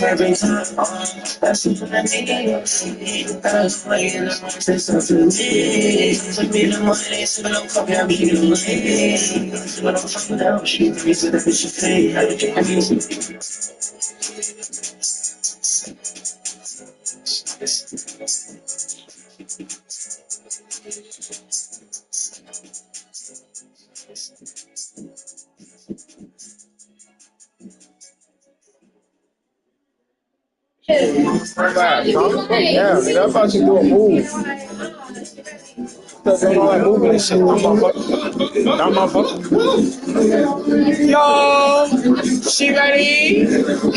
every time. That's what I need. That's why you know say something to me. Took me the money, so I'm fucking out the money. But I'm fucking out, she agrees with everything she say. I mean, Yeah, I'm about to do a move. Cause I'm like moving and shit. That motherfucker. Yo, she ready?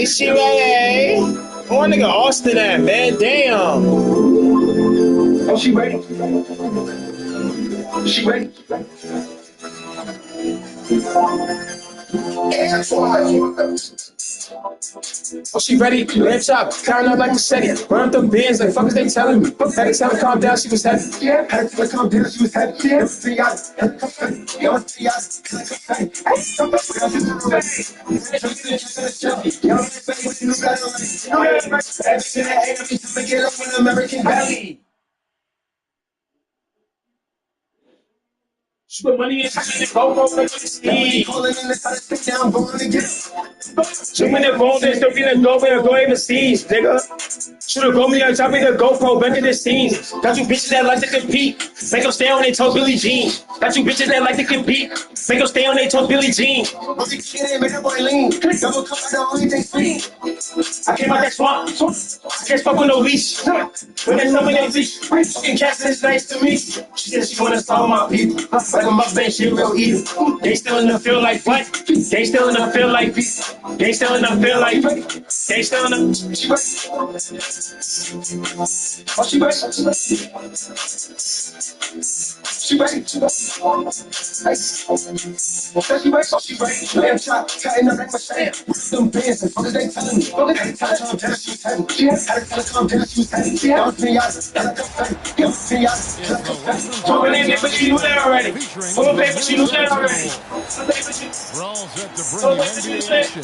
Is she ready? Oh, nigga Austin at, man. Damn. Oh, she ready? She ready? Oh, she ready? Lamp chop, carrying up like a steady. Run up them bands like fuck is they telling me? Had to tell her calm down, she was heavy. Yeah, had to tell her calm down, she was heavy. Yeah, she put money in the go-go like a ski. She went in phone, they still feeling go overseas, nigga. Should've go me on top of the GoPro, back in the scenes. Got you bitches that like to compete. Make them stay on their toes, Billie Jean. Got you bitches that like to compete. Make them stay on their toes, Billie Jean. I came out that swamp. I can't fuck with no leash. When there's something that leash. Fucking Cassie is nice to me. She said she wanna solve my people. Like my bed, she real evil. They still in the feel like what? They still in the feel like peace. They still in the feel like they still in the. Oh, she ready? She ready? She ready? Lamb chop, cutting up like my sand. Them bands, and fuck is they telling me? Had to tell her calm down, she was heavy. Had to tell her calm down, she was heavy. That was Jumping in there, but she knew that already. Oh, baby, she knew that already. We're all set to bring you NBA action.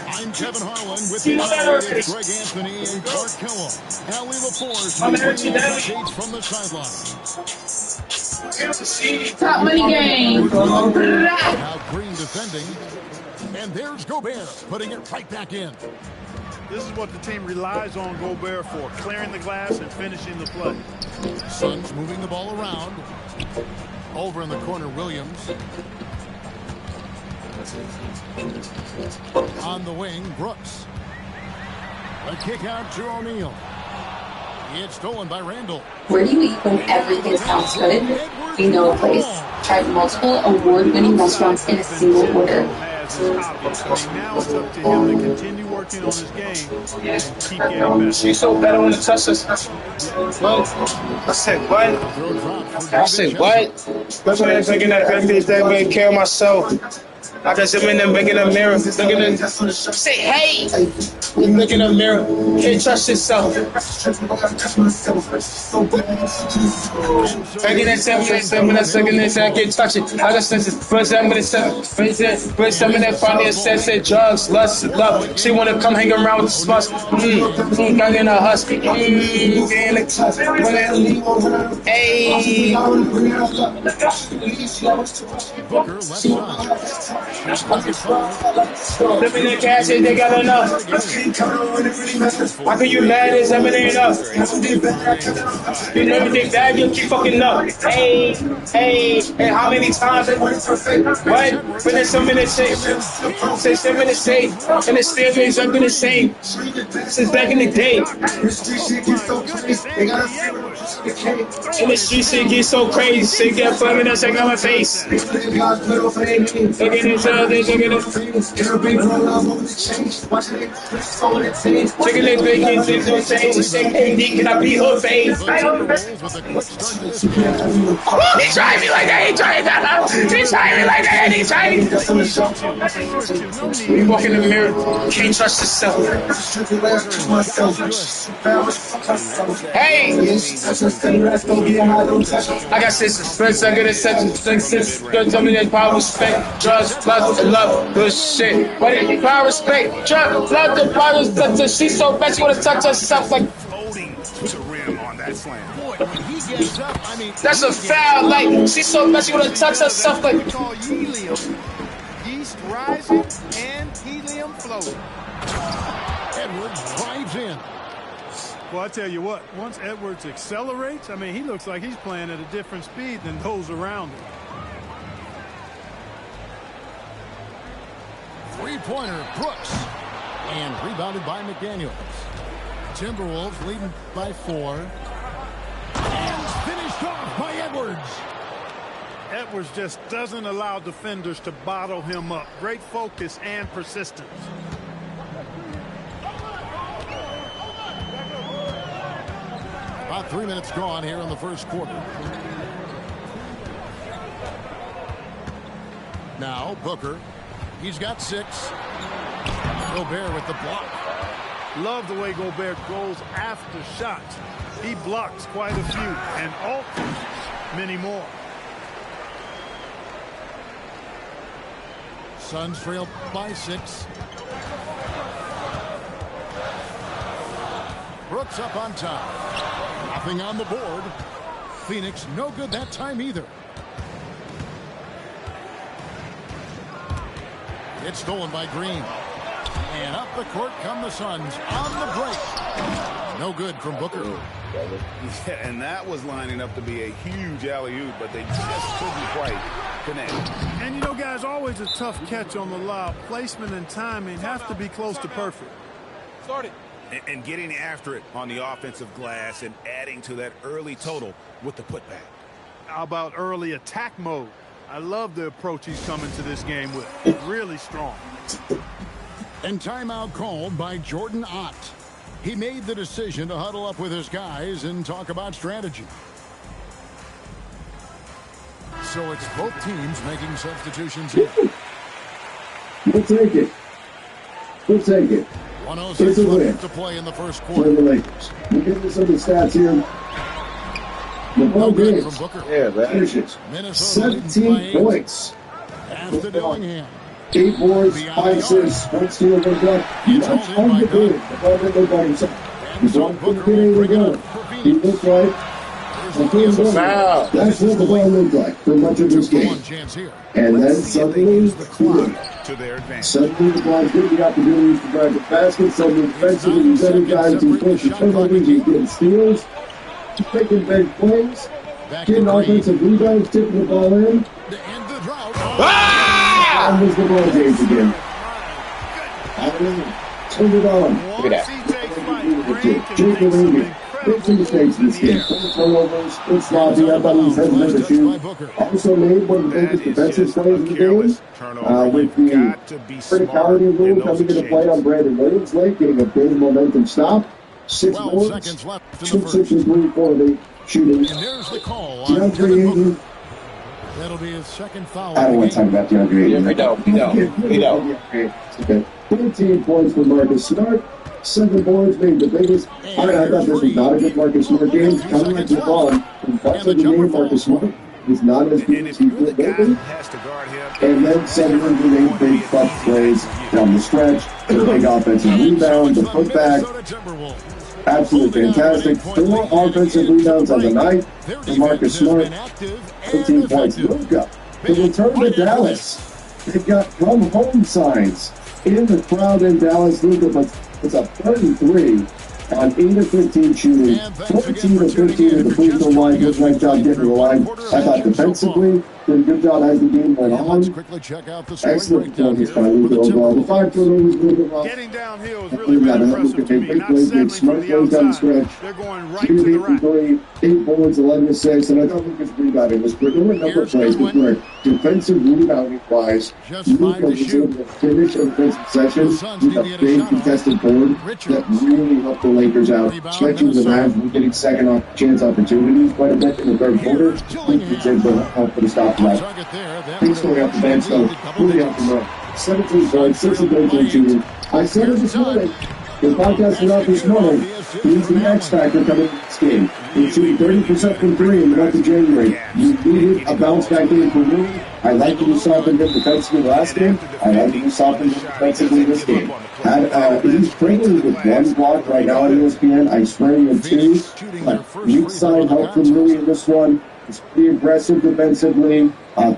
I'm Kevin Harlan with the moderators Greg Anthony and Clark Kellogg. Allie LaForce bringing you updates from the sideline. Top money game. Now Green defending. And there's Gobert putting it right back in. This is what the team relies on Gobert for, clearing the glass and finishing the play. Suns moving the ball around. Over in the corner, Williams. On the wing, Brooks. A kick out to O'Neal. It's stolen by Randall. Where do you eat when everything sounds good? You know a place. Try multiple award-winning restaurants in a single order. Now it's up to him to continue working on his game and keep getting better. She's so better when it touches. What? I said what? I said what? That's when I'm thinking that I take care of myself. I just am in there making a mirror. Looking in, say hey. Look in the mirror. Can't trust yourself. Back in that 7 minutes, second minutes, I can't touch it. I just sense it. First time in the 7 minutes, finally says that drugs, lust, love. She wanna come hang around with the smuts. Got in a husky. Hey. Booker left side. Living in cash, they got enough. How can you mad as I'm ain't enough? You never think that, you keep fucking up. Hey, and how many times they went for fake? What? But there's so many shit. Say 7 minutes safe, and it still means I'm gonna say since back in the day. And the street shit gets so crazy, shit get funny, that shit got my face. Look at this, look at this. Chicken and bacon, things don't change. Shake AD, can I be her face? He tried me like that, he tried me like that, he tried me. You walk in the mirror, can't trust yourself. Hey! I got sisters, first I get a section, 6, girls tell me that power, respect, drugs, love good shit. But it power respect, Trump, love the power respect. She's so bad, she wanna touch herself like. Floating to the rim on that slam. Boy, when he gets up, I mean, that's a foul. Like she's so bad, she wanna touch herself like. We call helium. Yeast rising and helium floating. Edwards drives in. Well, I tell you what, once Edwards accelerates, I mean, he looks like he's playing at a different speed than those around him. Three-pointer, Brooks. And rebounded by McDaniels. Timberwolves leading by 4. And finished off by Edwards. Edwards just doesn't allow defenders to bottle him up. Great focus and persistence. About 3 minutes gone here in the first quarter. Now Booker. He's got 6. Gobert with the block. Love the way Gobert goes after shots. He blocks quite a few and alters many more. Suns trail by 6. Brooks up on top. Nothing on the board. Phoenix no good that time either. It's stolen by Green. And up the court come the Suns on the break. No good from Booker. Yeah, and that was lining up to be a huge alley-oop, but they just couldn't quite connect. And you know, guys, always a tough catch on the lob. Placement and timing have to be close to perfect. Started. And getting after it on the offensive glass and adding to that early total with the putback. How about early attack mode? I love the approach he's coming to this game with. Really strong. And timeout called by Jordan Ott. He made the decision to huddle up with his guys and talk about strategy. So it's both teams making substitutions here. We'll take it. We'll take it. 106 left to play in the first quarter. For the Lakers. We'll get into some of the stats here. LeBron James finishes 17 points. After Dillingham. 8 boards, 5 assists, 1 steal, 1 block. Much on the game. LeBron didn't look like himself. He's on for the game again. He looked like that's what LeBron looked like for much of this game. And then suddenly, suddenly LeBron's getting the opportunities to drive the basket. Suddenly, defensively, he's other guys who push the turnovers, he's getting steals, making big plays, getting offensive rebounds, tipping the ball in. And there's LeBron James again. Turn it on. Look at that. Jake Levine. Big two mistakes in this game. 4 turnovers, good sloppy. I thought he was hesitant to shoot. Also made one of the biggest defensive plays in the game with the criticality rule coming into play on Brandon Williams late, getting a big momentum stop. 6 boards, 2 6 and 3 for the shooting. And there's the call on DeAndre Ayton. That'll be his second foul. I don't want to talk about DeAndre Ayton. We know. Okay. 13 points for Marcus Smart. 7 boards, maybe the biggest. I thought this was not a good Marcus Smart game. Kind of like LeBron. In parts of the game, Marcus Smart is not as good as he could be. And then suddenly he made big clutch plays down the stretch. The big offensive rebound, the putback. Absolutely fantastic. 4 offensive rebounds on the night for Marcus Smart. 15 points. Luka. The return to Dallas. They've got come home signs in the crowd in Dallas. Luka, it's a 33 on 8 of 15 shooting, 14 of 15 at the free throw line. Good nice job getting to the line. I thought defensively, did a good job as the game went on. Excellent performance by Luka overall. The 5 turnovers were the wrong. Getting downhill is really been impressive to me. Not 7 from the outside. They're going right to the rack. 8 boards, 11 assists, and I thought Luka's rebounding was good. There were a number of plays that were defensive rebounding wise. Luka was able to finish a defensive possession with a big contested board that really helped the Lakers out, stretching the Mavs and getting second chance opportunities quite a bit in the third quarter. Luka's able to help put a stop to that. Big story off the bench, though. Really off the run. 17 points, 6 of 13 shooting. I said it this morning. The podcast went out this morning. He's the X factor coming in this game. He's shooting 30% from three in the month of January. You needed a bounce back game for Rui. I like that you softened him defensively last game. I like that you softened him defensively this game. He's trailing with one block right now on ESPN. I swear you have two. But weak side help from Rui in this one. He's pretty aggressive defensively.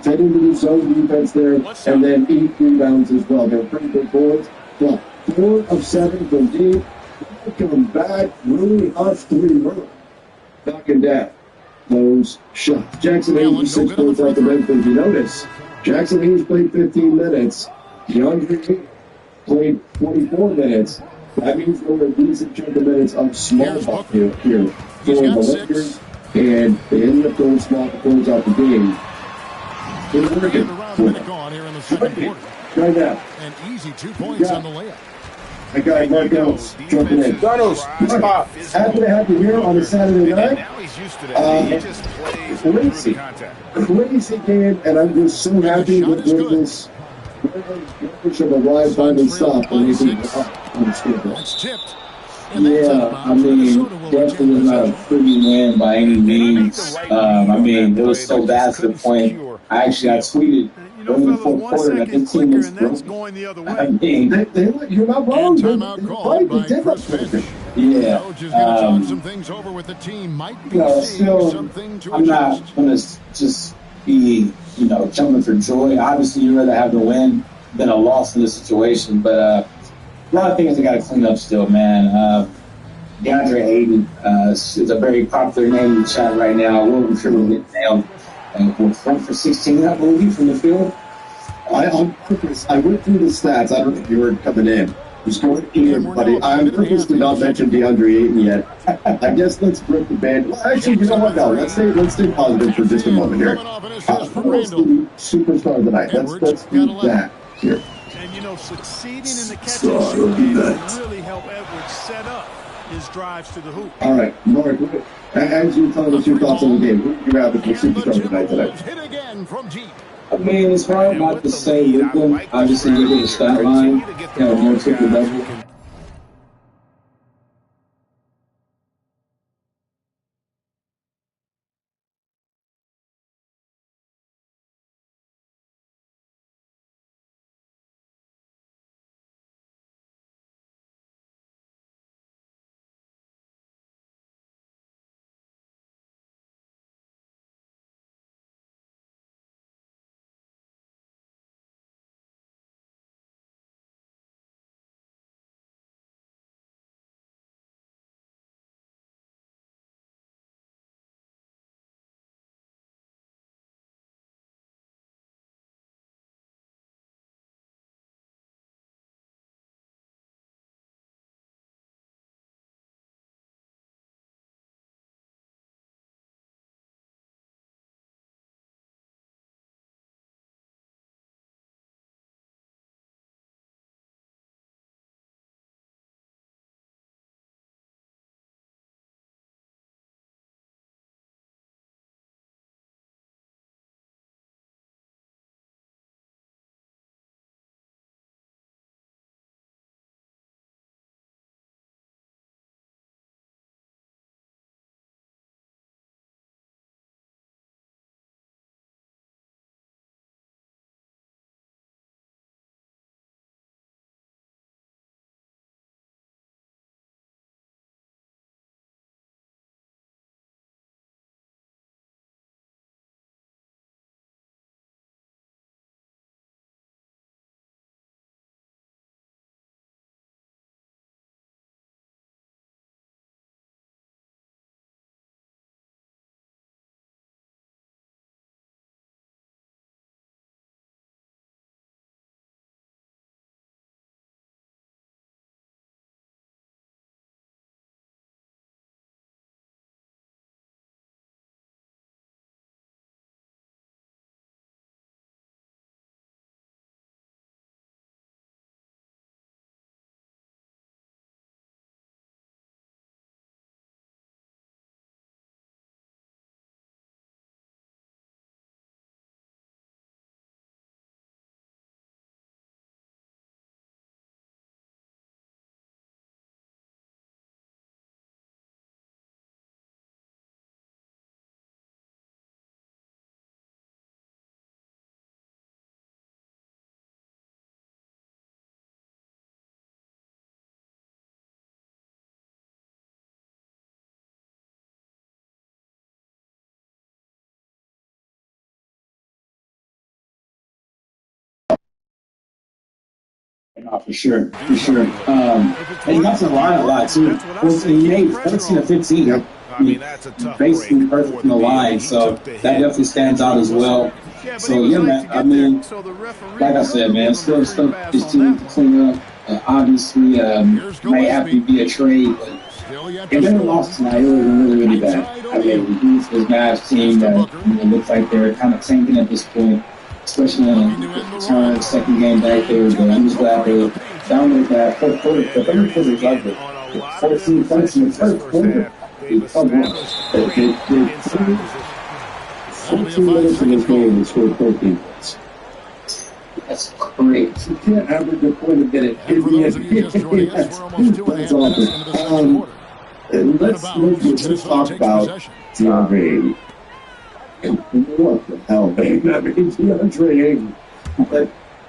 Fit into the zone defense there. And then 8 rebounds as well. They're pretty good boards. But 4 of 7 from deep. Come back, really us 3 more. Knocking down those shots. Jackson Hayes was 6 points off the bench, but if you notice, Jackson Hayes played 15 minutes. DeAndre played 44 minutes. That means there were a decent chunk of minutes of small ball here for the Lakers, and they ended up throwing small balls out the game. They're working for it. Right now. An easy 2 points on the layup. That guy Mark Ellis jumping in. Donald's, stop. Happy to have you here on a Saturday night. Crazy game, and I'm just so happy that this of a ride finally stopped and he's on the schedule. Yeah, I mean, definitely not a pretty win by any means. I mean, it was so bad to the point. I tweeted during the fourth quarter that this team was broken. I mean, you're not wrong. Timeout called by Chris Finch. Yeah. Coach is going to talk some things over with the team. Might be still, something to I'm not going to just be, jumping for joy. Obviously, you'd rather have the win than a loss in this situation, but a lot of things I got to clean up still, man. DeAndre Ayton is a very popular name in the chat right now. We'll sure we'll get nailed. We're 4 for 16, I believe, from the field. On purpose, I went through the stats. I don't know if you were coming in. He's going in, but I on purpose did not mention DeAndre Ayton yet. I guess let's rip the band. Well, actually, you know what? No, let's stay positive for just a moment here. Who is the superstar of the night? Let's do that here. And, succeeding in the catch and shoot game will really help Edwards set up his drives to the hoop. All right, Mark, as you tell us your thoughts on the game, who do you have as the superstar of the night today? I mean, it's hard not to say Luka. Obviously, look at the stat line. No triple-double. Oh, for sure, for sure. And he got to the line a lot too. He made 14 to 15. I mean, that's a tough Basically break perfect for from the the line, DB. He so took the that hit. definitely stands out as well. So yeah, man. I mean, like I said, man, still this team to clean up. Obviously, may have to be a trade, but if they lost tonight, it would have been really, really bad. I mean, this Mavs team that looks like they're kind of tanking at this point, especially in the return, second game back there. But I'm just glad they dominated that fourth quarter. The third quarter was ugly. 14 points in the first quarter. They've established great inside position. 14 minutes in this game and scored 14 points. That's great. You can't average a point a minute. And for those of you just joining us, we're almost 2.5 minutes into the second quarter. Let's talk about DeAndre Ayton. What the hell, man? I mean, DeAndre Ayton. But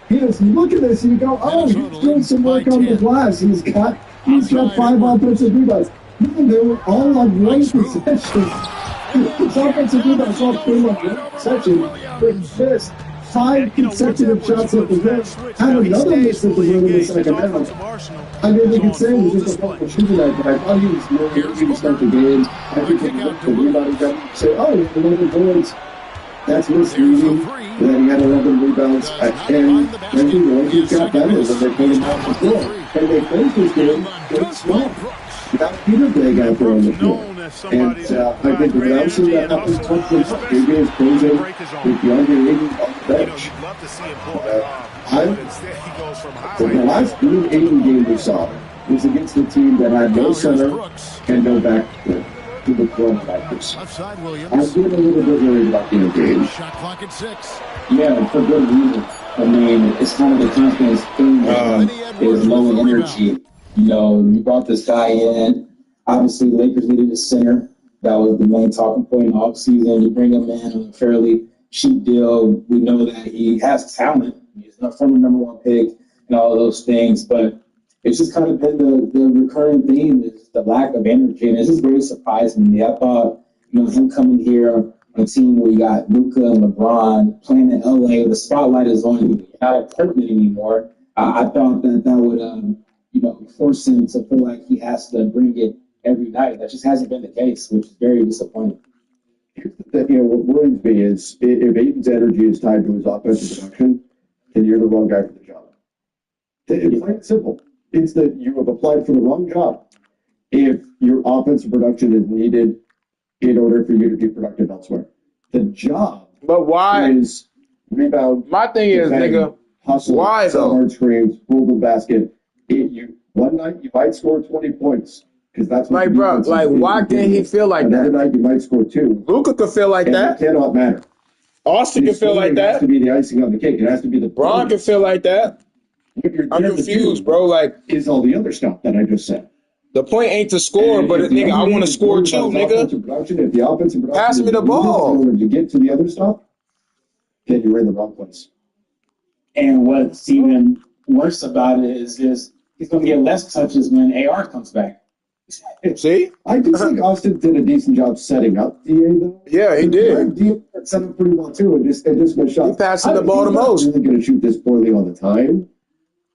he is, look at this, and you go, oh, he's doing some work on the glass. He's got 5 offensive rebounds. Man, they were all on one possession. His offensive rebounds all came on one possession. They missed 5 consecutive shots at the rim. Had another miss at the rim in the second half. I didn't think say he was just a fucking shooter night, but I thought he was more ready to start the game. I think he looked the rebound got say, oh, 11 points. That's misleading. Then he had 11 rebounds. And then the Lakers got better when they put him off the floor. And they finished this game very small. Without Peter Blake out there on the floor. And I think without seeing that happen once in a while, maybe it's closing with DeAndre Ayton on the bench. The last good Ayton game we saw was against a team that had no center and no back to the Lakers. I'm feeling a little bit worried about the game. Shot clock at 6. Yeah, for good reason. I mean, it's kind of the confidence thing is low energy. You know, you brought this guy in. Obviously, the Lakers needed a center. That was the main talking point in the offseason. You bring him in on a fairly cheap deal. We know that he has talent. He's a former number 1 pick and all of those things. But it's just kind of been the recurring theme is the lack of energy. And this is very surprising to me. I thought, him coming here on a team where you got Luka and LeBron playing in LA, the spotlight is on you. You're not a Portland anymore. I thought that would, force him to feel like he has to bring it every night. That just hasn't been the case, which is very disappointing. Here's the thing, what worries me is if Ayton's energy is tied to his offensive production, then you're the wrong guy for the job. It's plain and simple. It's that you have applied for the wrong job if your offensive production is needed in order for you to be productive elsewhere. The job is rebound. My thing is, nigga, hustle, why though? Hard screens, pull the basket. One night you might score 20 points. Because that's what why can't he feel like that? Another night you might score 2. Luka could feel like that. It cannot matter. Austin can feel like that. It has to be the icing on the cake. It has to be the Braun can feel like that. I'm confused, bro. Like, is all the other stuff that I just said. The point ain't to score, but nigga, I want to score too, nigga. If the offensive production pass me the ball. In order to get to the other stuff, then you're in the wrong place. And what's even worse about it is he's going to get less touches when AR comes back. See? I do think Austin did a decent job setting up DA, though. Yeah, he did. DA set up pretty well, too, and just missed shots. He passed the ball the most. I'm really going to shoot this poorly all the time.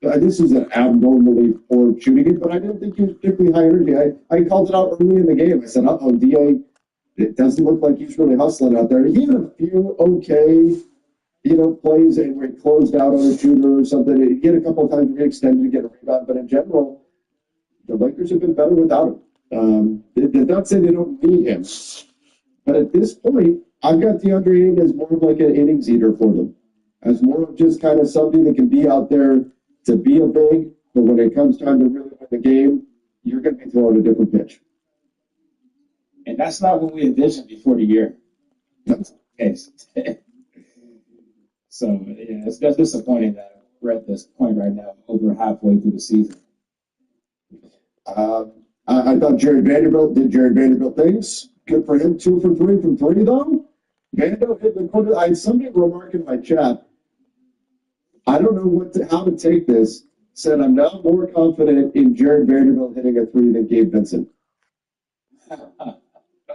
This is an abnormally poor shooting it, but I didn't think he was particularly high energy. I called it out early in the game. I said, DA, it doesn't look like he's really hustling out there. He had a few okay, plays where he closed out on a shooter or something. He had a couple of times where he extended to get a rebound, but in general, the Lakers have been better without him. They're not saying they don't need him, but at this point, I've got DeAndre Ayton as more of like an innings eater for them, as more of just kind of somebody that can be out there to be a big, but when it comes time to really win the game, you're going to be throwing a different pitch. And that's not what we envisioned before the year. That's the case. So, yeah, it's just disappointing that we're at this point right now, over halfway through the season. I thought Jared Vanderbilt did Jared Vanderbilt things. Good for him. 2 for 3 from 3, though. Vanderbilt hit the corner. I had somebody remark in my chat. I don't know how to take this. Said I'm now more confident in Jared Vanderbilt hitting a 3 than Gabe Vincent.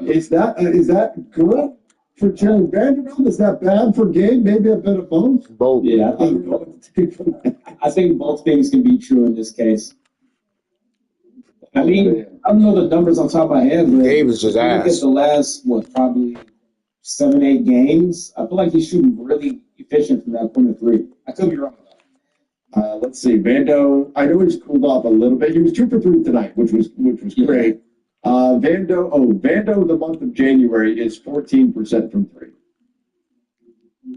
Is that good for Jalen Vanderbilt? Is that bad for Gabe? Maybe a bit of both? Both. Yeah, I I don't think know what to take from that. I think both things can be true in this case. I mean, I don't know the numbers on top of my head, but Gabe is just if you look ass. at the last, probably 7, 8 games, I feel like he's shooting really efficient from that point of three. I could be wrong about that. Let's see. Vando, I know he's cooled off a little bit. He was 2 for 3 tonight, which was great. Vando, the month of January is 14% from 3.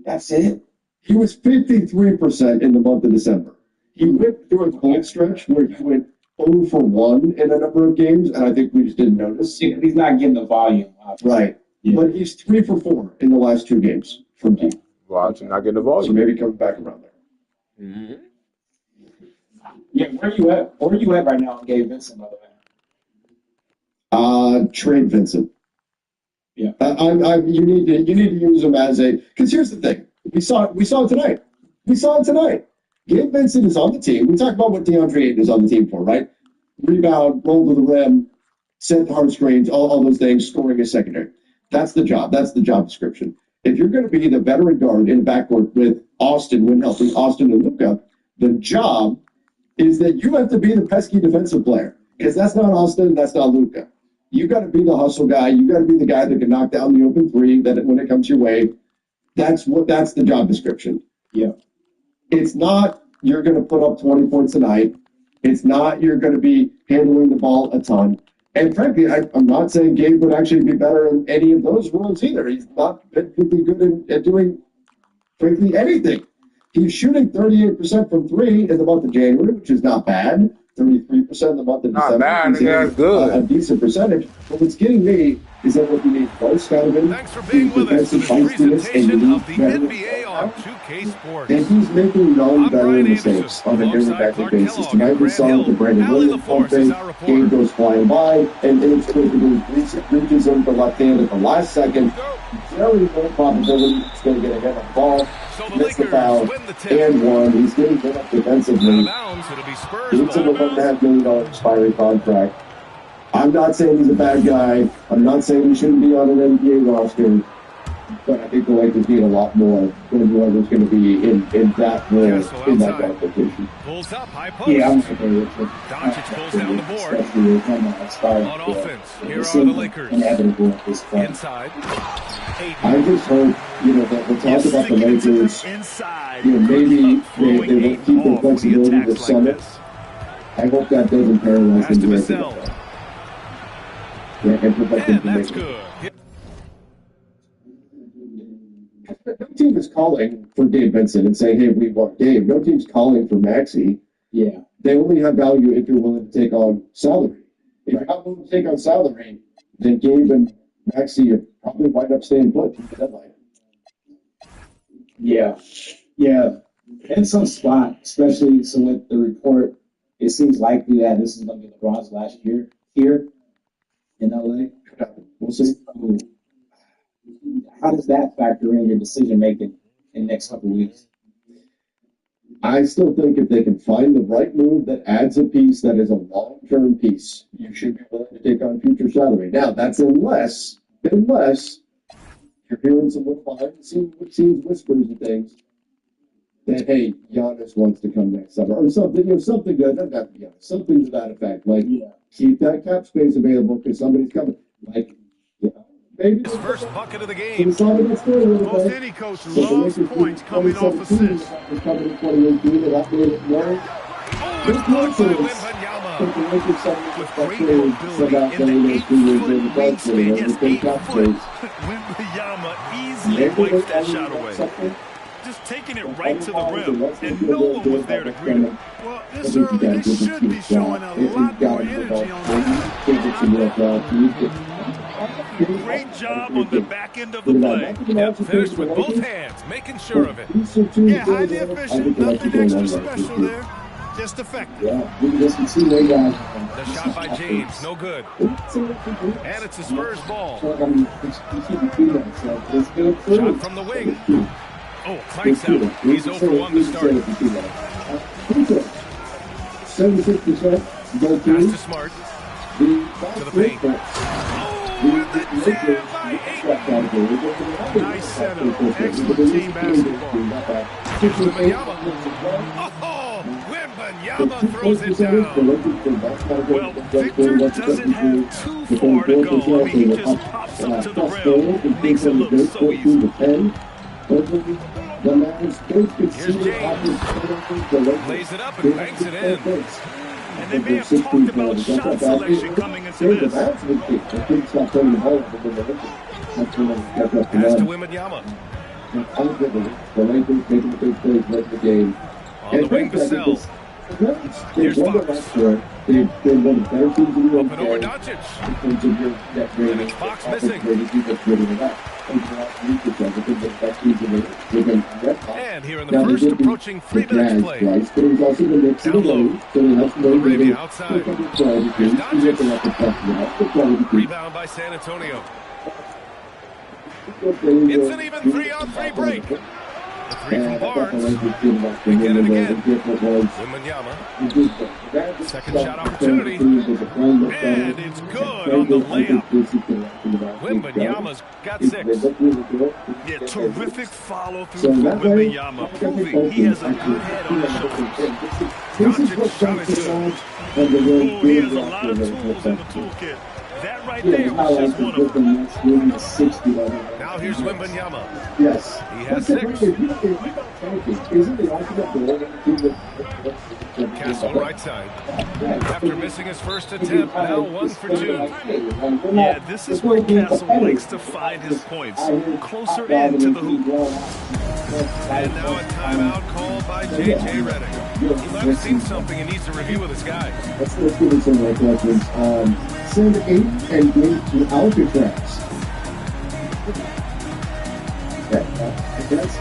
That's it. He was 53% in the month of December. He went through a cold stretch where he went 0 for 1 in a number of games, and I think we just didn't notice. See, he's not getting the volume. Right. Yeah. But he's 3 for 4 in the last 2 games from deep. Watch him not getting the So volume. maybe coming back around there. Mm-hmm. Yeah, where are you at right now on Gabe Vincent, by the way? Trade Vincent. Yeah. You need to use him as a, because here's the thing. We saw it tonight. Gabe Vincent is on the team. We talked about what DeAndre Ayton is on the team for, right? Rebound, roll to the rim, set hard screens, all those things, scoring is secondary. That's the job. That's the job description. If you're going to be the veteran guard in the backcourt with Austin, when healthy, Austin and Luka, the job is that you have to be the pesky defensive player, because that's not Austin, that's not Luka. You got to be the hustle guy. You got to be the guy that can knock down the open three. That when it comes your way, that's the job description. Yeah. It's not you're going to put up 20 points a night. It's not you're going to be handling the ball a ton. And frankly, I'm not saying Gabe would actually be better in any of those roles either. He's not been particularly good at doing, frankly, anything. He's shooting 38% from 3 in the month of January, which is not bad. 33% in the month of December. Not bad, that's good. A decent percentage. But what's getting me is that what you need most out of him Thanks for being with us for this presentation of the NBA on 2K Sports. And he's making known better Brian mistakes on a daily alongside back Clark basis. Kellogg Tonight and we saw Grant the Brandon Hill. Williams Allie pump LaForce is fake. our reporter. Game goes flying by, and inexplicably reaches him for left hand at the last second. Very low probability he's going to get a hit on the ball. So the Missed the Lakers foul, win the tip. and one. He's getting hit up Out defensively. of bounds, it'll be Spurs It's a ball. $1.5 million expiring contract. I'm not saying he's a bad guy. I'm not saying he shouldn't be on an NBA roster. But I think the Lakers need a lot more than whoever's going to be in that role, in that competition. Pulls up, high post. Yeah, I'm okay with it. Doncic pulls down the board. Especially with him expired. On offense, here It are seems the Lakers. inevitable at this point. Inside. I just hope, that we'll talk about the Lakers. Inside. Maybe they won't keep their flexibility this summer. I hope that doesn't paralyze Pass to them. Vassell. And that's good. No team is calling for Gabe Vincent and saying, hey, we want Gabe. No team's calling for Maxey. Yeah. They only have value if you're willing to take on salary. If you're not willing to take on salary, then Gabe and Maxey probably wind up staying put to the deadline. Yeah. Yeah. In some spot, especially so with the report, it seems likely that this is going to be LeBron's last year here in LA. We'll see. How does that factor in your decision making in the next couple of weeks? I still think if they can find the right move that adds a piece that is a long-term piece, you should be willing to take on future salary. Now, that's unless you're hearing some behind the scenes whispers and things that, hey, Giannis wants to come next summer, or something, something good, not that Giannis, something to that effect. Like, keep that cap space available because somebody's coming. Like, maybe His first bucket of the game. Most any coach loves points coming off assists. It's blocked by Wembanyama. With great mobility in the 8-foot wingspan. Yes, 8 foot. Wembanyama easily wipes that shot away. Just taking it right to the rim, and no one was there to greet him. Well, this early, they should be showing a lot more energy on that. Great job on the back end of the play. Yep, finished with both hands, making sure of it. Yeah, highly efficient, nothing extra special there. Just effective. The shot by James, no good. And it's a Spurs ball. Shot from the wing. Oh, clanks out. He's 0 for 1 to start. 76% Pass to Smart. To the paint. Oh, with the jam by Ayton. Nice setup. Excellent team basketball. Here's Wembanyama. Oh, Wembanyama throws it down. Well, Victor doesn't have too far to go. I mean, he just pops up to the rim, makes it look so easy. Here's James. Lays it up and banks it in. And they may have talked about shot selection coming into this. Pass to Wembanyama. On the wing, Vassell. Here's Fox. Open over Doncic. And it's Fox missing. And here in the first, approaching 3 minutes play. Down low. Arabia outside. Here's Doncic. Rebound by San Antonio. It's an even 3-on-3 break. The three from Barnes. We get it again. Wembanyama. Second shot opportunity. And it's good on the layup. Wembanyama's got 6. Yeah, terrific follow-through from Wembanyama, proving he has a good head on his shoulders. Doncic's shot is good. Oh, he has a lot of tools in the toolkit. That right there was just one of them. Now here's Wembanyama. Yes. He has 6. Castle right side. After missing his first attempt, now 1 for 2. Yeah, this is where Castle likes to find his points. Closer in to the hoop. And now a timeout called by J.J. Redick. He might have seen something and needs to review with his guys. Let's give it some more questions. Send 8 and game to Alcatraz. I guess.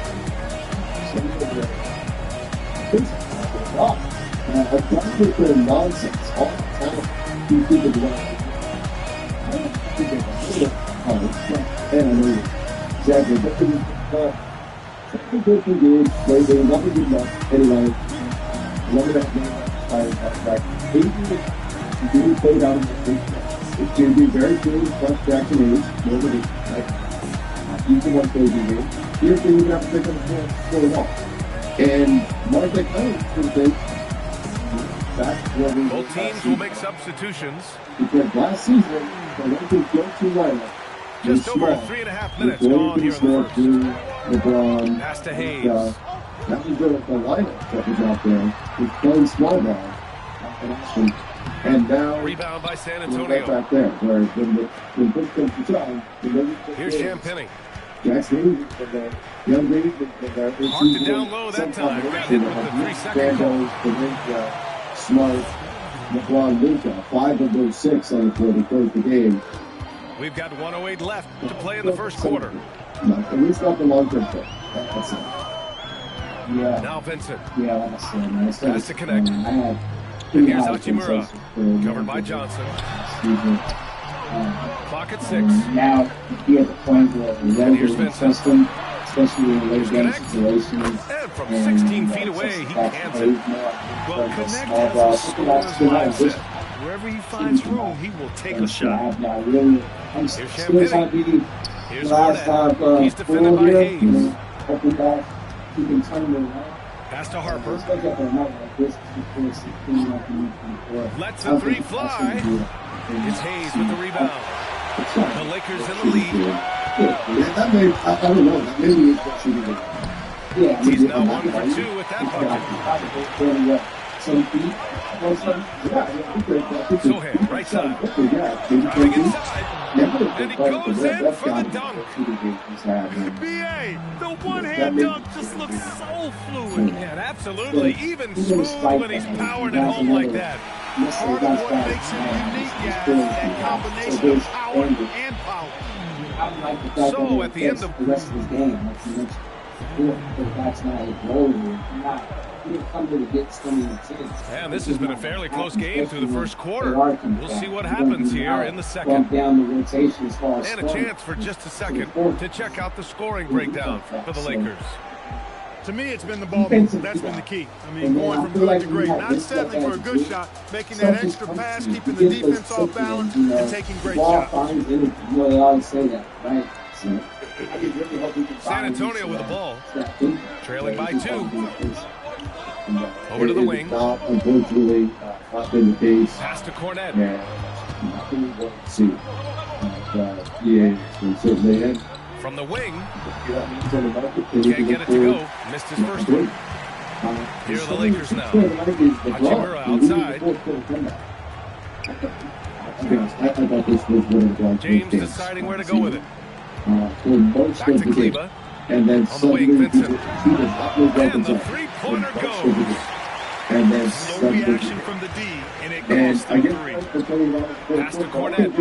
A bunch of nonsense all the time. You think of what? I don't think of it. And I know exactly. Second person game, they nothing good enough. Anyway, love that game. Like 8 really played out in the big show. It's going to be very good. Plus Jackson age. Nobody, like, even one crazy game. Here's the you have to pick up the ball. And Mark, like, oh, both teams will make substitutions. Because last season, the Lakers go to lineup. Just over 3.5 minutes gone here in the first. LeBron. Pass to Hayes. That was the lineup that was out there. He's playing small ball. And now, rebound by San Antonio. Back there, where when push comes to shove, here's Champagny. Jackson, young lady, marked it down low that time. Got hit with the 3-second goal. Smart, LeBron, Luka, 5 of those 6 on the court to close the game. We've got 1:08 left to play in the first quarter. At least not the long-term thing. That's it. Yeah. Now Vincent. Yeah, like I said, Pass to connect. And here's Hachimura, covered by Johnson. Clock at 6. Now, be at the point where the here's Vincent. System, especially in late game situations. And from 16 feet away, he cans it. Well, Connect has a scorer's mindset. Wherever he finds room, he will take a shot. Here's Champagny. Here's Barnett. He's defended by Hayes. He can turn it around. Pass to Harper. Lets the 3 fly. It's Hayes with the rebound. The Lakers in the lead. That may, I don't know, that may be interesting. He's now 1 for 2 with that bucket. Sohan, right side. Driving inside. And he goes in for the dunk. B.A., the one-hand dunk just looks so fluid. Yeah, absolutely. Even smooth when he's powering it home like that. Part of what makes him unique, guys, that combination of power and power. So at the end of the rest of his game, like he makes that's not a goal. He didn't come here to get stunning assists. And this has been a fairly close game through the first quarter. We'll see what happens here in the second. Down the rotation as far as and a chance for just a second to check out the scoring breakdown for the Lakers. To me, it's been the ball movement. That's been the key. I mean, going from good to great, not settling for a good shot, making that extra pass, keeping the defense off balance, and taking great shots. You know, they always say that, right? So, I just really hope we can San Antonio with the ball, trailing by 2. Over to the wing. Not, unfortunately, not been the case. Pass to Cornette. Yeah, certainly. From the wing. Can't get it to go. Missed his first one. Here are the Lakers now. Hachimura outside. I thought this was one of the James deciding where to go with it. Back to Kleba. And then on the wing, Vincent. And the three-pointer goes. And then no reaction from the D, and it goes through 3. Pass to Cornette.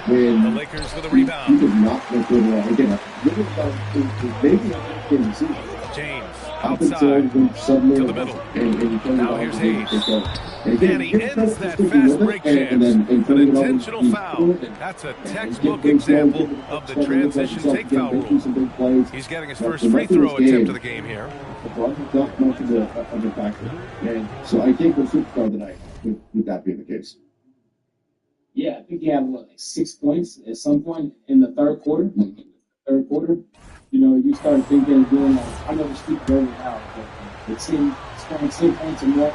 The Lakers with a rebound. James outside to the middle. Now here's Hayes. And he ends that fast break chance. An intentional foul. That's a textbook example of the transition take foul rule. He's getting his first free throw attempt of the game here. Not much of a factor. And so I think we're superstar tonight with that being the case. Yeah, I think he had, like 6 points at some point in the third quarter. You know, you start thinking of doing, like, I know the streak early now, but it seemed scoring 6 points or more.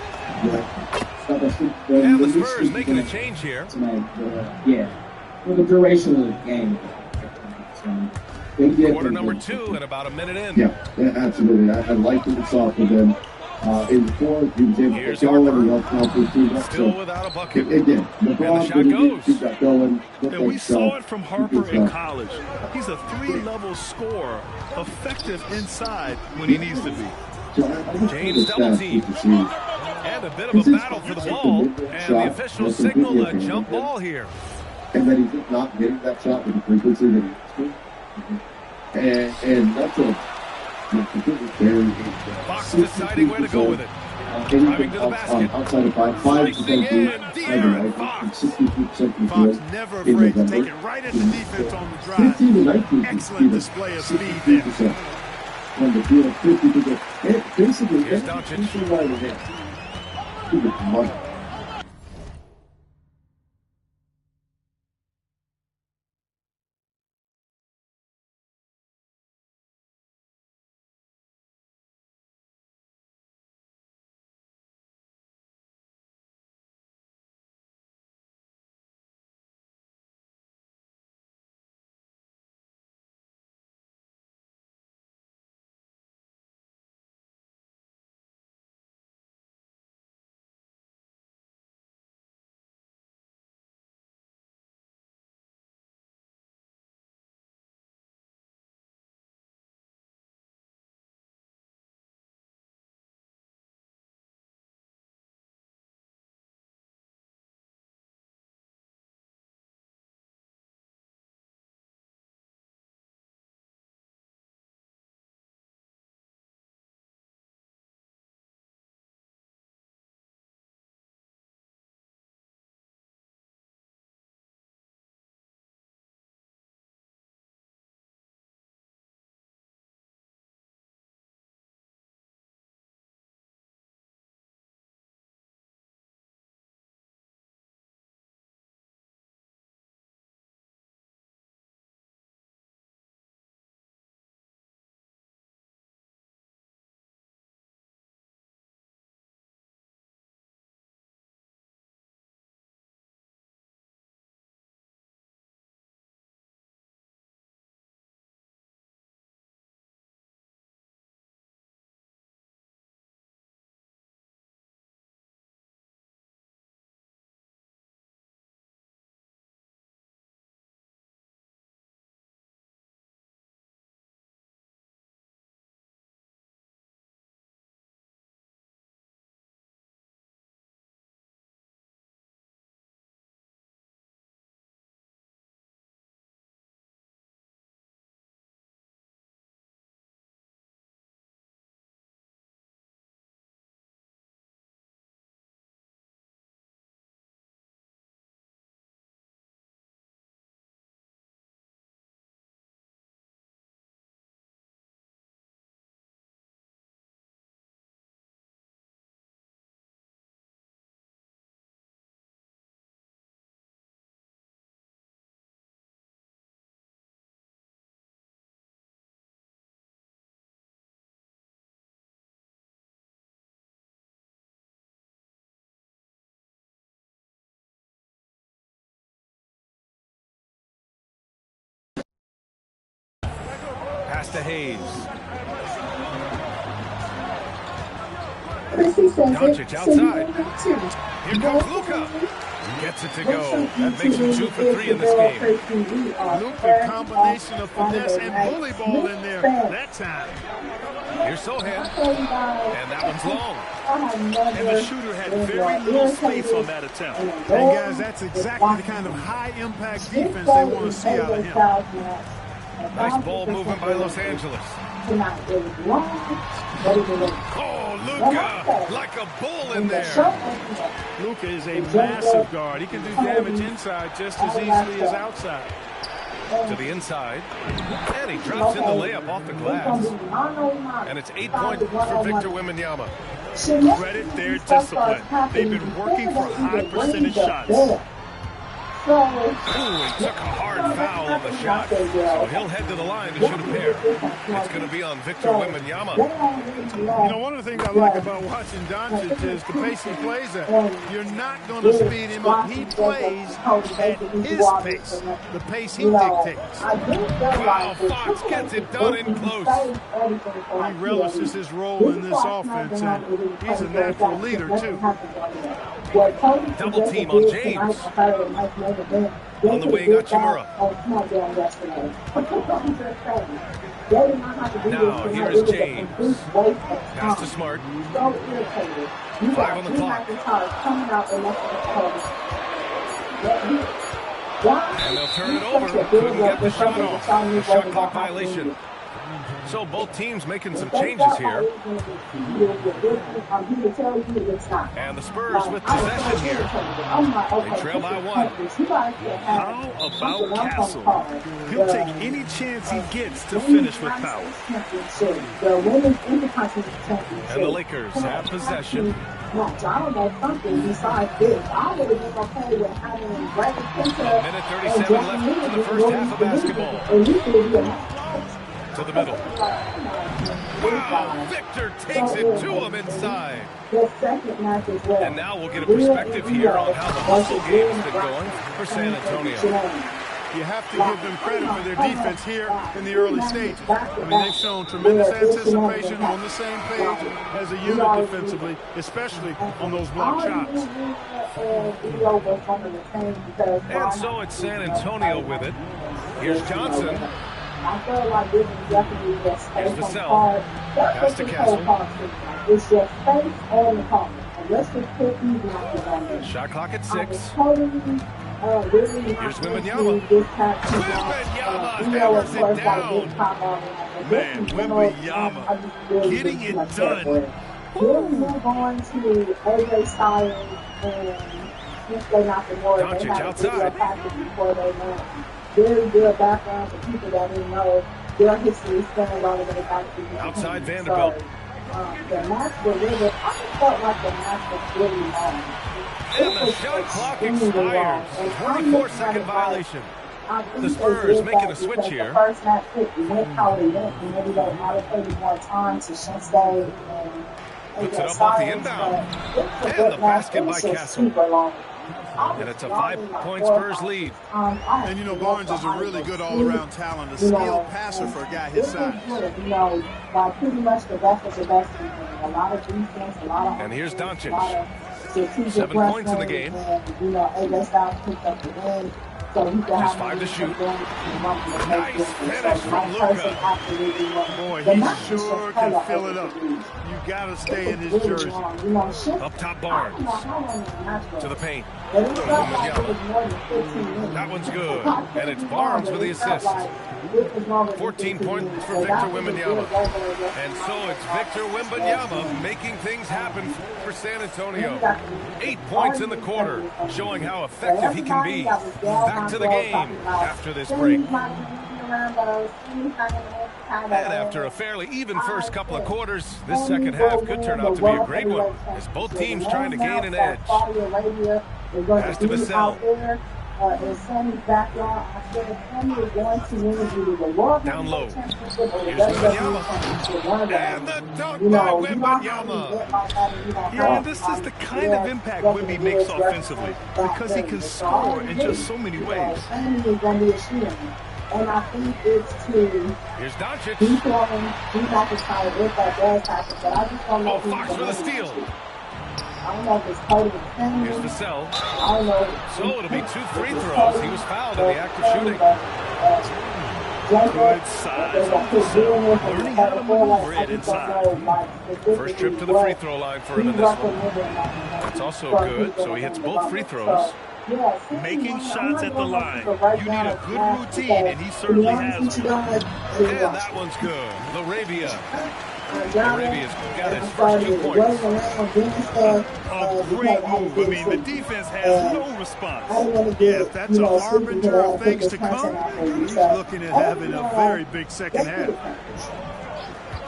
And the Spurs making a change here. Tonight, for the duration of the game. Quarter number 2 and about a minute in. Yeah, absolutely. I liked what we saw from them. In the fourth, he was able Here's to go and Harper. Still without a bucket. Again, and the shot goes. He got going. And we saw it from Harper in college. He's a 3-level scorer, effective inside when he needs to be. James double team. And a bit of a battle for the ball. And the officials signal a jump ball here. And then he's not getting that shot with the frequency that he used to. And that's a completely very Fox deciding where to go with it. Driving to the basket. Outside of 5%. Fox never afraid to take it right at the defense on the drive. Excellent display of speed there. On the field, 50%. Basically, here's Doncic. Right ahead. to Hayes. Doncic outside. Here comes Luka. Gets it to go. That makes him 2 for 3 in this game. Luka, combination of finesse and bully ball in there that time. Here's Sohan. And that one's long. And the shooter had very little space on that attempt. And guys, that's exactly the kind of high-impact defense they want to see out of him. Nice ball movement by Los Angeles. Oh, Luka, like a bull in there. Luka is a massive guard. He can do damage inside just as easily as outside. To the inside. And he drops in the layup off the glass. And it's 8 points for Victor Wembanyama. Credit their discipline. They've been working for high percentage shots. Ooh, he took a hard foul on the shot. So he'll head to the line to shoot a pair. It's going to be on Victor Wembanyama. You know, one of the things I like about watching Doncic is the pace he plays at. You're not going to speed him up. He plays at his pace, the pace he dictates. Wow, Fox gets it done in close. He relishes his role in this offense, and he's a natural leader, too. Double team on James. On the wing, Hachimura. Now, here's James. Pass to Smart. 5 on the clock. And they'll turn it over. Couldn't get the shot off. The shot clock violation. So both teams making some changes here. And the Spurs with possession here. They trail by 1. How about Castle? He'll take any chance he gets to finish with power. And the Lakers have possession. I don't know something besides this. I would have been okay with having Bradley Spencer. A minute 37 left in the first half of basketball. To the middle. Wow, Victor takes it to him inside. And now we'll get a perspective here on how the hustle game has been going for San Antonio. You have to give them credit for their defense here in the early stages. I mean, they've shown tremendous anticipation, on the same page as a unit defensively, especially on those block shots. And so it's San Antonio with it. Here's Johnson. Here's Vassell. Pass to Castle. It's just space and the call. Let's just put these out. Shot clock at 6. Here's Wembanyama. Wembanyama hammers it down. Man, Wembanyama getting it done. We'll move on to AJ Styles and since they're not the more, Doncic they have outside. Before they went. Very good background for people that didn't know their history spent a lot of their back. Outside Vanderbilt. So, the match was really, I felt like the match was really long. And the shot clock expires. 24-second violation. The Spurs making a switch here. The first match went how it went, and maybe they allocated more time to Shinsuke and puts it up off the inbound. And the basket by Castle. And it's a 5-point Spurs lead. And you know, Barnes is a really good all-around talent, a skilled passer for a guy his size. You know, pretty much the best of the best. A lot of defense, a lot of. And here's Doncic. 7 points in the game. You know, AJ Styles picked up the win. So he just 5 to shoot. Nice finish from Luka. Boy, he sure can fill it up. You gotta stay in his jersey. Up top, Barnes. To the paint. That one's good. And it's Barnes with the assist. 14 points for Victor Wembanyama. And so it's Victor Wembanyama making things happen for San Antonio. 8 points in the quarter, showing how effective he can be. Back to the game after this break. And after a fairly even first couple of quarters, this second half could turn out to be a great one, as both teams trying to gain an edge. Pass to Vassell. Down low. Here's Wembanyama. And the dunk by Wembanyama. Yeah, this is the kind of impact Wemby makes offensively, because he can score in just so many ways. And I think it's to Here's Doncic. he's not just trying to get that does happen, but I just don't know if Fox he's for the steal. I don't know if it's part of his family. Here's Vassell. I don't know. So it'll be 2 free throws. He was fouled in the act of shooting. Good size on Vassell. Learning how to maneuver it inside. First trip to the free throw line for him in this one. That's also good. So he hits both free throws. Making shots at the line. You need a good routine, and he certainly has one. And that one's good. Laravia. Laravia's got his first 2 points. A great move. I mean, the defense has no response. Yes, that's a harbinger of things to come. He's looking at having a very big second half.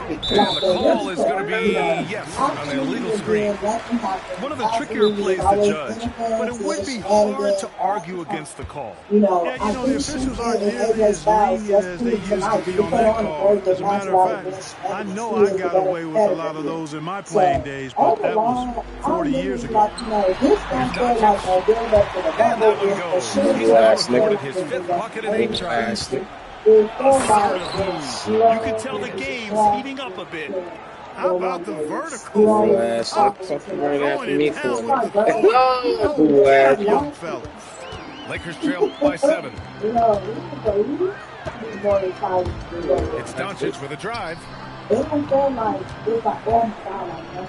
And the call is going to be, yes, on the illegal screen. One of the trickier plays to judge, but it would be hard to argue against the call. Yeah, the officials aren't nearly as lenient as they used to be on that call. As a matter of fact, I know I got away with a lot of those in my playing days, but that was 40 years ago. And that one goes. He's now recorded his 5th bucket in 8 tries. You can tell the game's heating up a bit. How about the vertical? Right after me for young fella. Lakers trail by 7. It's Doncic with a drive.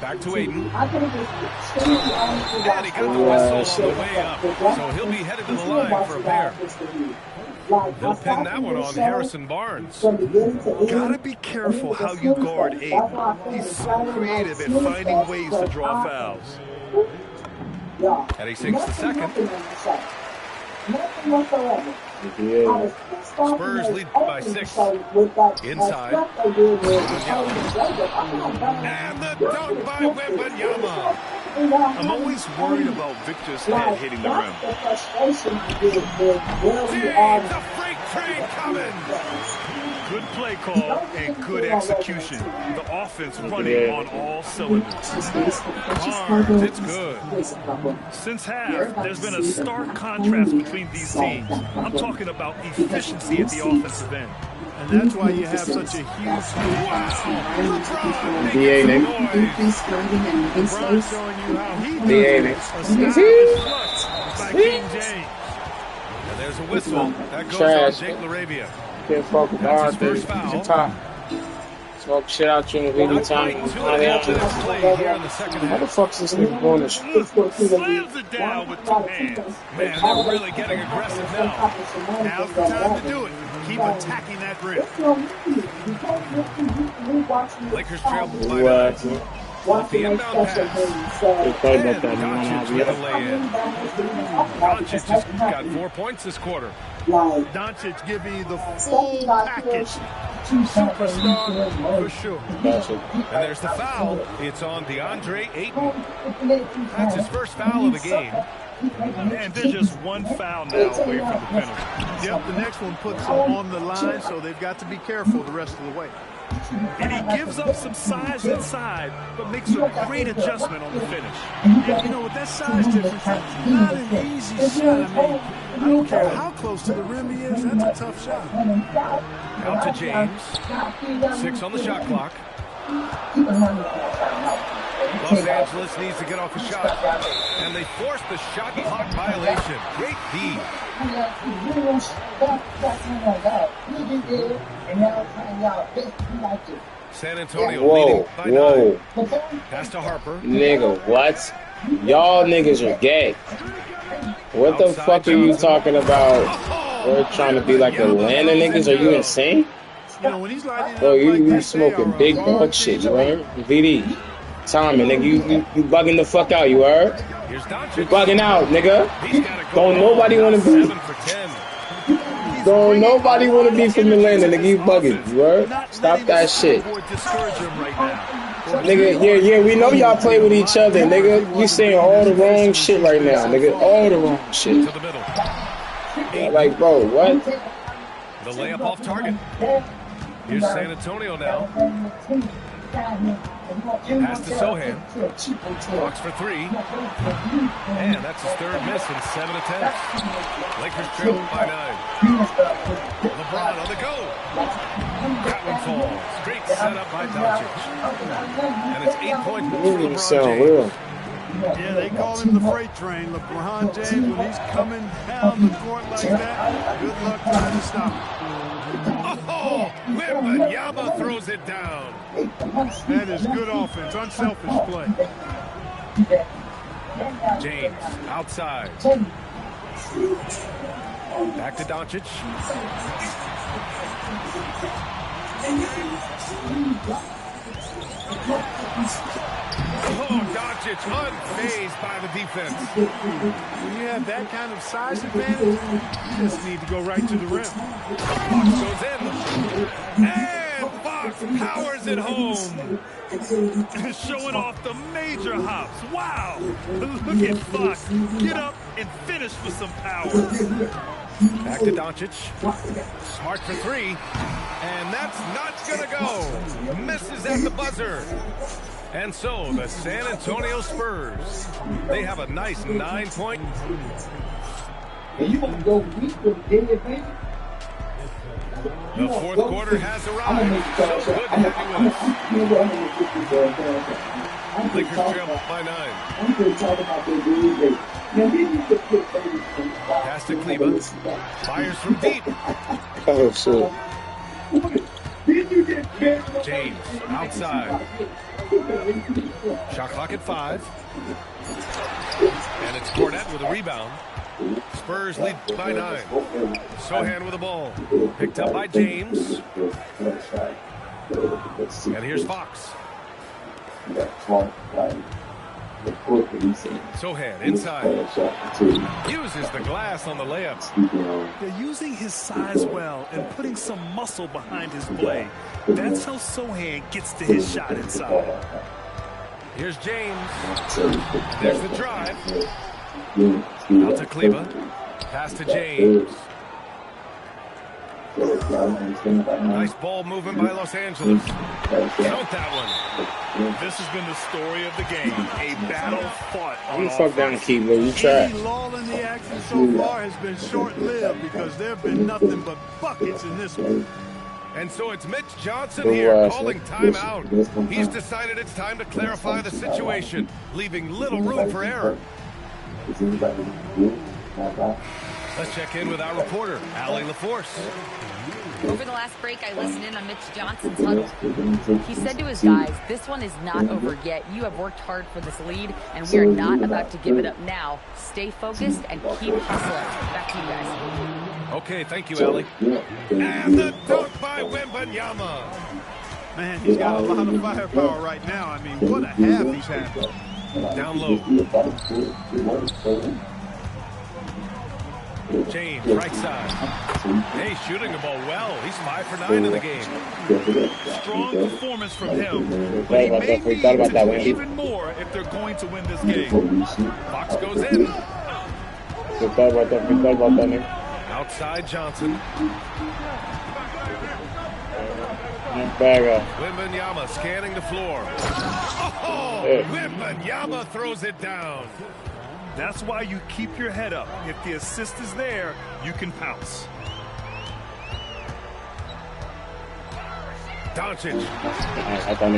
Back to Aiden. And he got the whistle on the way up. So he'll be headed to the line for a pair. They'll pin that one on Harrison Barnes. Gotta be careful how you guard Aiden. He's so creative at finding ways to draw fouls. And he sinks the second. Spurs lead by 6. Inside. And the dunk by Wembanyama. I'm always worried about Victor's head hitting the rim. The freight train coming. Good play call and good execution. The offense running on all cylinders. Barnes, it's good. Since half, there's been a stark contrast between these teams. I'm talking about efficiency at the offensive end. And that's why you have such a huge DA name. LeBron showing you how he DA does it. By King James. And there's a whistle. That goes Trash. on Jake Laravia. Can't fuck with That's his Arthur. first foul. Top. Smoke shit out you in any time. 2.5 minutes play here in the second How the half. fuck's this nigga going to shoot? Slams it down with 2 hands. Man, they're really getting aggressive now. Now's the time to do it. Keep attacking that rim. Lakers trail by 9. Off the inbound pass. They play about that Doncic with a lay-in. Doncic just got 4 points this quarter. Doncic give me the full package. Superstar for sure. And there's the foul. It's on DeAndre Ayton. That's his first foul of the game. And there's just one foul now away from the penalty. Yep, the next one puts them on the line, so they've got to be careful the rest of the way. And he gives up some size inside, but makes a great adjustment on the finish. And with that size difference, that's not an easy shot. I mean, I don't care how close to the rim he is, that's a tough shot. Out to James. 6 on the shot clock. Los Angeles needs to get off a shot. And they force the shot clock violation. Great D. San Antonio leading by 9. Pass to Harper. Nigga, what? Y'all niggas are gay. What the fuck are you talking about? We're trying to be like Atlanta niggas? Are you insane? Bro, you smoking big dog shit, you heard? VD. Tommy, nigga, you bugging the fuck out, you heard? You bugging out, nigga. Don't nobody want to be. Don't nobody want to be from Atlanta, nigga. You bugging, you heard? Stop that shit. Nigga, yeah, we know y'all play with each other, nigga. You saying all the wrong shit right now, nigga. All the wrong shit. Like, bro, what? The layup off target. Here's San Antonio now. Pass to Sohan. Hawks for three. And that's his third miss in 7 attempts. Lakers trail by 9. LeBron on the go. That one falls. Great setup by Doncic. And it's 8 points for LeBron James. Yeah, they call him the freight train. LeBron James, when he's coming down the court like that, good luck trying to stop him. Oh, Wembanyama throws it down. That is good offense, unselfish play. James outside. Back to Doncic. Oh, Doncic unfazed by the defense. When you have that kind of size advantage, you just need to go right to the rim. Fox goes in. And Fox powers it home. Showing off the major hops. Wow. Look at Fox. Get up and finish with some power. Back to Doncic. Smart for three. And that's not going to go. Misses at the buzzer. And so the San Antonio Spurs, they have a nice 9-point. The fourth quarter has arrived. So good to have you with us. Lakers trail by 9. Pass to Kleba. Fires from deep. Oh, shit. James outside. Shot clock at 5. And it's Cornette with a rebound. Spurs lead by 9. Sohan with the ball. Picked up by James. And here's Fox. Sohan inside. Uses the glass on the layup. They're using his size well and putting some muscle behind his play. That's how Sohan gets to his shot inside. Here's James. There's the drive. Out to Kleba. Pass to James. Nice ball movement by Los Angeles. Count that one. This has been the story of the game. A battle fought on You fuck down, Keebler. You trash. Any lull in the action so far has been short-lived because there have been nothing but buckets in this one. And so it's Mitch Johnson here calling timeout. He's decided it's time to clarify the situation, leaving little room for error. Let's check in with our reporter, Allie LaForce. Over the last break, I listened in on Mitch Johnson's huddle. He said to his guys, this one is not over yet. You have worked hard for this lead, and we are not about to give it up now. Stay focused and keep hustling. Back to you guys. Okay, thank you, Allie. And the dunk by Wembanyama. Man, he's got a lot of firepower right now. I mean, what a half he's had. Down low. James, right side. Hey, shooting the ball well. He's 5 for 9 in the game. Strong performance from him. But he may need to do even more if they're going to win this game. Fox goes in. Outside Johnson. Wembanyama scanning the floor. Oh, Wembanyama throws it down. That's why you keep your head up. If the assist is there, you can pounce. Doncic.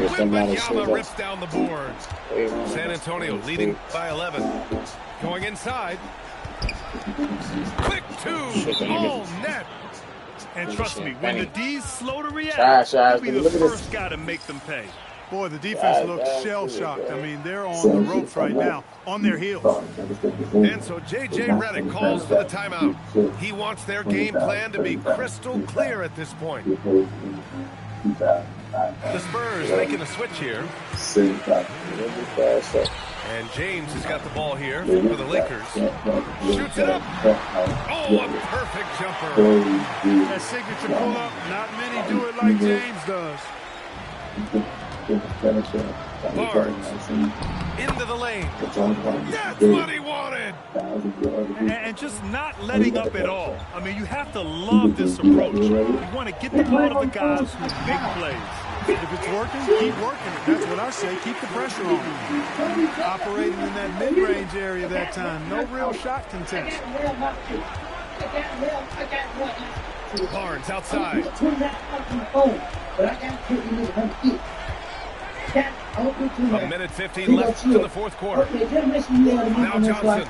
Wembanyama rips down the board. San Antonio leading by 11. Going inside. Quick two. All net. And trust me, when the D's slow to react, he'll be the first guy to make them pay. Boy, the defense looks shell-shocked. I mean, they're on the ropes right now, on their heels. And so J.J. Redick calls for the timeout. He wants their game plan to be crystal clear at this point. The Spurs making a switch here. And James has got the ball here for the Lakers. Shoots it up. Oh, a perfect jumper. That signature pull-up, not many do it like James does. Barnes into the lane. That's what he wanted. And just not letting up at all. I mean, you have to love this approach. You want to get the ball to the guys who make plays. If it's working, keep working it. That's what I say. Keep the pressure on. Operating in that mid-range area that time. No real shot contention. Barnes outside. A minute 15 left in the fourth quarter. Now Johnson.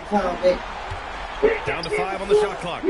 Down to 5 on the shot clock.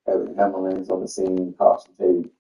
Evan Hamlin's on the scene, caution tape.